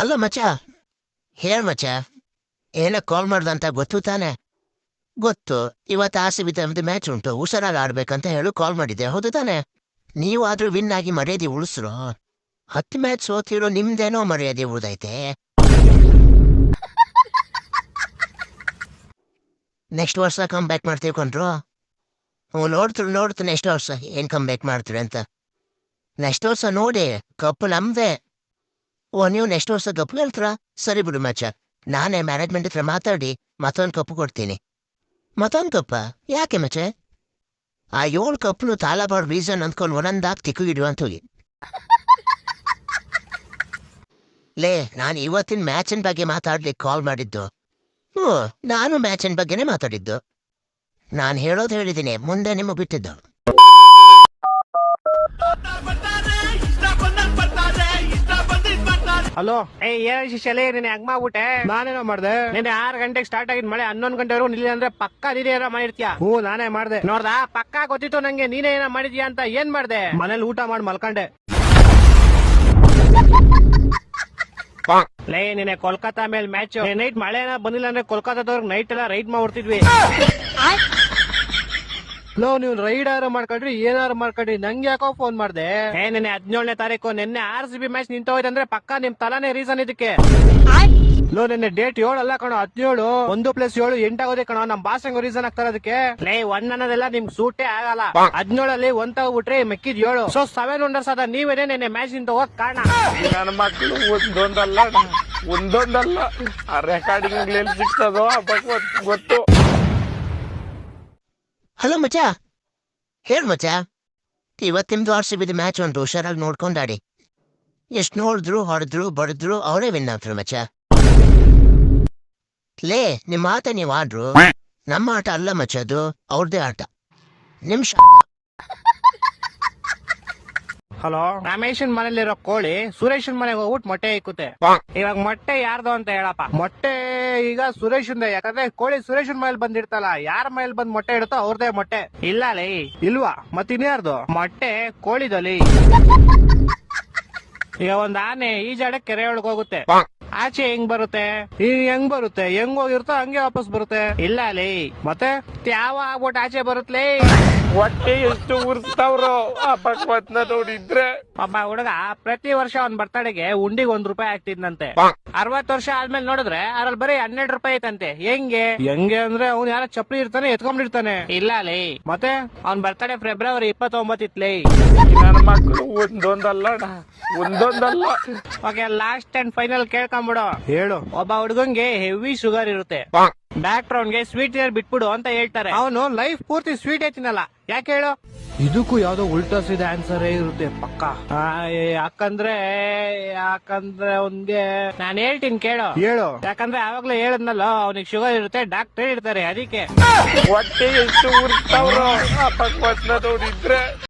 ಅಲ್ಲ ಮಚ್ಚ, ಹೇಳ್ ಮಚ್ಚ, ಏನ ಕಾಲ್ ಮಾಡ್ದಂತ ಗೊತ್ತು ತಾನೆ? ಗೊತ್ತು. ಇವತ್ತು RCB ತಮ್ಮದು ಮ್ಯಾಚ್ ಉಂಟು, ಹುಷಾರಾಗಿ ಆಡ್ಬೇಕಂತ ಹೇಳು ಕಾಲ್ ಮಾಡಿದ್ದೆ, ಹೌದು ತಾನೆ? ನೀವು ಆದ್ರೂ ವಿನ್ ಆಗಿ ಮರ್ಯಾದೆ ಉಳಿಸ್ರು. 10 ಮ್ಯಾಚ್ ಸೋತಿರೋ ನಿಮ್ದೇನೋ ಮರ್ಯಾದೆ ಉಳ್ದೈತೆ. ನೆಕ್ಸ್ಟ್ ವರ್ಷ ಕಮ್ ಬ್ಯಾಕ್ ಮಾಡ್ತೀವಿ ಕೊಂಡ್ರು. ಹ್ಞೂ, ನೋಡ್ತು ನೆಕ್ಸ್ಟ್ ವರ್ಷ ಏನ್ ಕಮ್ ಬ್ಯಾಕ್ ಮಾಡ್ತೀರಿ ಅಂತ. ನೆಕ್ಸ್ಟ್ ವರ್ಷ ನೋಡಿ, ಕಪ್ಪು ನಮ್ದೇ. ಓ, ನೀವು ನೆಕ್ಸ್ಟ್ ವರ್ಷ ಕಪ್ಪು ಹೇಳ್ತೀರಾ? ಸರಿ ಬಿಡು ಮಚ್ಚ, ನಾನೇ ಮ್ಯಾನೇಜ್ಮೆಂಟ್ ಹತ್ರ ಮಾತಾಡಿ ಮತ್ತೊಂದು ಕಪ್ಪು ಕೊಡ್ತೀನಿ. ಮತ್ತೊಂದು ಕಪ್ಪ? ಯಾಕೆ ಮಚ್ಚೆ? ಆ 7 ಕಪ್ಪನು ತಾಲಾಬಾರ್ ರೀಸನ್ ಅಂದ್ಕೊಂಡು ಒಂದೊಂದಾಗಿ ತಿಕ್ಕು ಅಂತ ಹೋಗಿ. ಲೇ, ನಾನು ಇವತ್ತಿನ ಮ್ಯಾಚಿನ ಬಗ್ಗೆ ಮಾತಾಡ್ಲಿಕ್ಕೆ ಕಾಲ್ ಮಾಡಿದ್ದು. ಹ್ಞೂ, ನಾನು ಮ್ಯಾಚಿನ ಬಗ್ಗೆನೇ ಮಾತಾಡಿದ್ದು. ನಾನು ಹೇಳೋದು ಹೇಳಿದ್ದೀನಿ, ಮುಂದೆ ನಿಮಗೆ ಬಿಟ್ಟಿದ್ದು. ಹಲೋ, ಏನ್ ಶಿಷ್ಯಲೇ ನೀನ್ ಹೆಂಗ್ ಮಾಡ್ಬಿಟ್ಟೆ? ನಾನೇನೋ ಮಾಡ್ದೆ? ನಿನ್ನೆ 6 ಗಂಟೆಗೆ ಸ್ಟಾರ್ಟ್ ಆಗಿದ್ ಮಳೆ 11 ಗಂಟೆವರೆಗೂ ನಿಲ್ಲ ಅಂದ್ರೆ ಪಕ್ಕಾ ನೀನೇ ಏನೋ ಮಾಡಿರ್ತೀಯ. ಹ್ಞೂ, ನಾನೇ ಮಾಡ್ದೆ. ನೋಡ್ದಾ, ಪಕ್ಕಾ ಗೊತ್ತಿತ್ತು ನಂಗೆ ನೀನೇ ಏನೋ ಮಾಡಿದ್ಯಾ ಅಂತ. ಏನ್ ಮಾಡ್ದೆ? ಮನೇಲಿ ಊಟ ಮಾಡಿ ಮಲ್ಕೊಂಡೆ. ಲೇ, ನಿನ್ನೆ ಕೋಲ್ಕತ್ತಾ ಮೇಲೆ ಮ್ಯಾಚ್ ನೈಟ್ ಮಳೆ ಏನೋ ಬಂದಿಲ್ಲ ಅಂದ್ರೆ ಕೋಲ್ಕತ್ತಾದವ್ರಿಗೆ ನೈಟ್ ಎಲ್ಲ ರೈಡ್ ಮಾಡ್ಬಿಡ್ತಿದ್ವಿ. ಲೋ, ನೀವು ರೈಡಾರು ಮಾಡ್ಕೊಡ್ರಿ, ಏನಾರು ಮಾಡ್ಕೊಡ್ರಿ, ನಂಗೆ ಯಾಕೋ ಫೋನ್ ಮಾಡ್ದೆ? ನಿನ್ನೆ 17ನೇ ತಾರೀಕು ನಿನ್ನೆ RCB ಮ್ಯಾಚ್ ನಿಂತೋಯ್ತಂದ್ರೆ ಪಕ್ಕಾ ನಿಮ್ ತಲಾನೇ ರೀಸನ್ ಇದಕ್ಕೆ. ಲೋ, ನಿನ್ನೆ ಡೇಟ್ 7 ಅಲ್ಲ ಕಣೋ, 17. 1+7 8 ಆಗೋದೇ ಕಣೋ. ನಮ್ ಬಾಸ್ ಹೆಂಗೋ ರೀಸನ್ ಆಗ್ತಾರ ಅದಕ್ಕೆ. ಲೇ, 1 ಅನ್ನೋದೆಲ್ಲ ನಿಮ್ ಸೂಟೇ ಆಗಲ್ಲ. 17 1 ತಗೋಬಿಟ್ರೆ ಮಿಕ್ಕಿದ್ 7. ಸೊ 7 ವಂಡರ್ಸ್ ಅದ ನೀವೇನೇ ನಿನ್ನೆ ಮ್ಯಾಚ್ ನಿಂತ ಹೋಗಕ್ ಕಾರಣ. ನನ್ನ ಮಕ್ಕಳು ಒಂದೊಂದಲ್ಲ ಆ ರೆಕಾರ್ಡಿಂಗ್ ಎಲ್ಲಿ ಸಿಗ್ತದೋ ಗೊತ್ತು. ಹಲೋ ಮಚ್ಚ, ಹೇಳ್ ಮಚ್ಚ, ಇವತ್ತು ನಿಮ್ದು RCB ಮ್ಯಾಚ್ ಉಂಟು, ಹುಷಾರಾಗಿ ನೋಡ್ಕೊಂಡಾಡಿ. ಎಷ್ಟು ನೋಡಿದ್ರು ಹೊಡೆದ್ರು ಬಡಿದ್ರು ಅವರೇ ವಿನ್ ಆಗ್ತಾರೆ ಮಚ್ಚ. ಲೇ, ನಿಮ್ಮ ಆಟ ನೀವು ಆಡ್ರು, ನಮ್ಮ ಆಟ ಅಲ್ಲ ಮಚ್ಚ, ಅದು ಅವ್ರದೇ ಆಟ. ನಿಮಿಷ. ಹಲೋ, ರಮೇಶನ್ ಮನೇಲಿರೋ ಕೋಳಿ ಸುರೇಶನ್ ಮನೆಗೆ ಹೋಗ್ಬಿಟ್ಟು ಮೊಟ್ಟೆ ಇಕ್ಕುತ್ತೆ. ಇವಾಗ ಮೊಟ್ಟೆ ಯಾರ್ದು ಅಂತ ಹೇಳಪ್ಪ? ಮೊಟ್ಟೆ ಈಗ ಸುರೇಶನ್, ಯಾಕಂದ್ರೆ ಕೋಳಿ ಸುರೇಶನ್ ಮನೇಲಿ ಬಂದಿರ್ತಲ್ಲ, ಯಾರ ಮನೇಲಿ ಬಂದ್ ಮೊಟ್ಟೆ ಇಡುತ್ತೋ ಅವ್ರದೇ ಮೊಟ್ಟೆ. ಇಲ್ಲ ಲೇ, ಇಲ್ವಾ? ಮತ್ತಿನ್ಯಾರ್ದು ಮೊಟ್ಟೆ? ಕೋಳಿದಲ್ಲಿ. ಈಗ ಒಂದ್ ಆನೆ ಈಜಾಡಕ್ ಕೆರೆ ಒಳಗ್ ಹೋಗುತ್ತೆ, ಆಚೆ ಹೆಂಗ್ ಬರುತ್ತೆ? ಹೆಂಗ್ ಬರುತ್ತೆ? ಹೆಂಗ್ ಹೋಗಿರುತ್ತೋ ಹಂಗೆ ವಾಪಸ್ ಬರುತ್ತೆ. ಇಲ್ಲ ಲೇ, ಮತ್ತೆ ಯಾವ ಆಗ್ಬಿಟ್ಟು ಆಚೆ ಬರುತ್ತಲೇ? ಹೊಟ್ಟೆ ಎಷ್ಟು ಉರ್ಸ್ತಾವ್ರೋ ಆ ಭಗವತ್ನ ನೋಡಿದ್ರೆ. ಒಬ್ಬ ಹುಡುಗ ಪ್ರತಿ ವರ್ಷ ಅವ್ನ್ ಬರ್ತಡೆಗೆ ಉಂಡಿಗೆ ₹1 ಆಗ್ತಿದ್ನಂತೆ. 60 ವರ್ಷ ಆದ್ಮೇಲೆ ನೋಡಿದ್ರೆ ಅದ್ರಲ್ಲಿ ಬರೀ ₹12 ಐತಂತೆ. ಹೆಂಗೆ ಅಂದ್ರೆ ಅವ್ನ್ ಯಾರ ಚಪ್ಪಲಿ ಇರ್ತಾನೆ ಎತ್ಕೊಂಡಿರ್ತಾನೆ. ಇಲ್ಲ ಲೇ, ಮತ್ತೆ ಅವ್ನ್ ಬರ್ತಡೆ ಫೆಬ್ರವರಿ 29 ಇತ್ಲೇ. ನನ್ನ ಮಕ್ಕಳು ಒಂದೊಂದಲ್ಲ. ಓಕೆ, ಲಾಸ್ಟ್ ಅಂಡ್ ಫೈನಲ್ ಕೇಳ್ಕೊಂಬಿಡು. ಹೇಳು. ಒಬ್ಬ ಹುಡುಗಂಗೆ ಹೆವಿ ಶುಗರ್ ಇರುತ್ತೆ, ಡಾಕ್ಟರ್ ಅವ್ನ್ಗೆ ಸ್ವೀಟ್ ಬಿಟ್ಬಿಡು ಅಂತ ಹೇಳ್ತಾರೆ. ಅವನು ಲೈಫ್ ಪೂರ್ತಿ ಸ್ವೀಟ್ ತಿನ್ನಲ್ಲ. ಯಾಕೆ ಹೇಳು? ಇದಕ್ಕೂ ಯಾವ್ದೋ ಉಲ್ಟಾ ಸೀದಾ ಆನ್ಸರ್ ಇರುತ್ತೆ ಪಕ್ಕ. ಯಾಕಂದ್ರೆ ಅವ್ನ್ಗೆ ನಾನು ಹೇಳ್ತೀನಿ ಕೇಳು. ಯಾಕಂದ್ರೆ ಆವಾಗ್ಲೇ ಹೇಳದ್ನಲ್ಲ, ಅವ್ನಿಗೆ ಶುಗರ್ ಇರುತ್ತೆ, ಡಾಕ್ಟರ್ ಇರ್ತಾರೆ, ಅದಕ್ಕೆ. ಹೊಟ್ಟೆ ಎಷ್ಟು ಉರ್ಸ್ತಾವ್ರೋ ಆ ಭಗವತ್ನ ನೋಡಿದ್ರೆ.